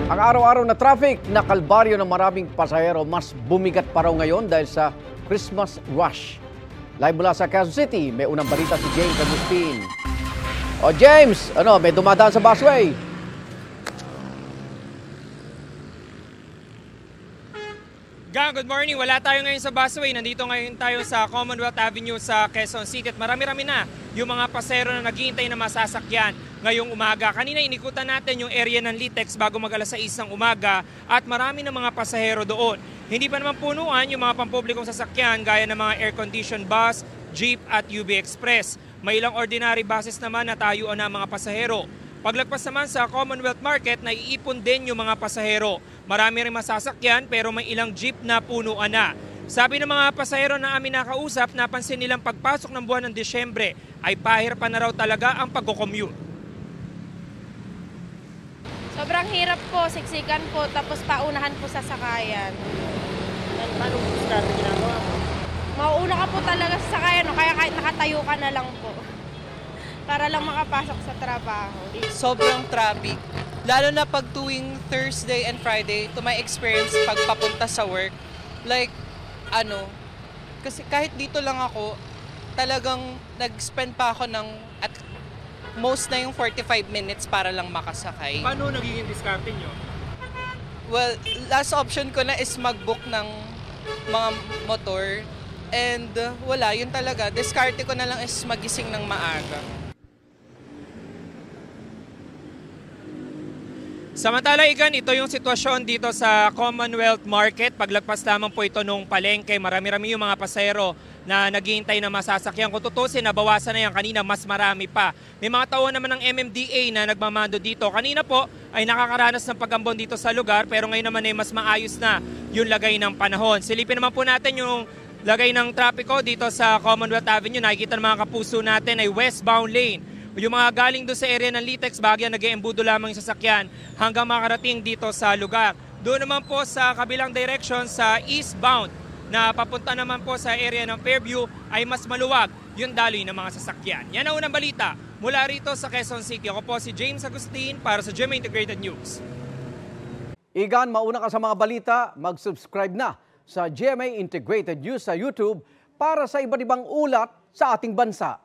Ang araw-araw na traffic na kalbaryo ng maraming pasahero mas bumigat pa raw ngayon dahil sa Christmas rush. Live mula sa Quezon City, may unang balita si James Agustin. O James, may dumadaan sa busway? Gang, good morning. Wala tayo ngayon sa busway. Nandito ngayon tayo sa Commonwealth Avenue sa Quezon City at marami-rami na yung mga pasahero na naghihintay na masasakyan ngayong umaga. Kanina inikutan natin yung area ng Litex bago mag-alas 6 ng umaga at marami na mga pasahero doon. Hindi pa naman punuan yung mga pampublikong sasakyan gaya ng mga air-conditioned bus, jeep at UB Express. May ilang ordinary buses naman na tayuan ng mga pasahero. Paglagpas naman sa Commonwealth Market, naiipon din yung mga pasahero. Marami rin masasakyan pero may ilang jeep na punuan na. Sabi ng mga pasahero na amin nakausap, napansin nilang pagpasok ng buwan ng Disyembre ay pahirapan na raw talaga ang pagko-commute. Sobrang hirap po, siksikan po, tapos paunahan po sa sakayan. Paano po start ginagawa mo? Mauuna ka po talaga sa sakayan, kaya kahit nakatayo ka na lang po. Para lang makapasok sa trabaho. Sobrang traffic. Lalo na pag tuwing Thursday and Friday, to my experience pag papunta sa work, kasi kahit dito lang ako, talagang nag-spend pa ako ng at most na yung 45 minutes para lang makasakay. Paano nagiging diskarte nyo? Well, last option ko na is mag-book ng mga motor. And wala, yun talaga. Diskarte ko na lang is magising ng maaga. Samantala, Igan, ito yung sitwasyon dito sa Commonwealth Market. Paglagpas lamang po ito nung palengke, marami-rami yung mga pasahero na naghihintay na masasakyan. Kung tutusin, nabawasan na yan kanina, mas marami pa. May mga tao naman ng MMDA na nagmamando dito. Kanina po ay nakakaranas ng pag-ambon dito sa lugar, pero ngayon naman ay mas maayos na yung lagay ng panahon. Silipin naman po natin yung lagay ng trapiko dito sa Commonwealth Avenue. Nakikita ng mga kapuso natin ay westbound lane. Yung mga galing doon sa area ng Litex, bahagyan nag-eembudo lamang yung sasakyan hanggang makarating dito sa lugar. Doon naman po sa kabilang direction sa eastbound na papunta naman po sa area ng Fairview ay mas maluwag yung daloy ng mga sasakyan. Yan ang unang balita mula rito sa Quezon City. Ako po si James Agustin para sa GMA Integrated News. Igan, mauna ka sa mga balita, mag-subscribe na sa GMA Integrated News sa YouTube para sa iba't ibang ulat sa ating bansa.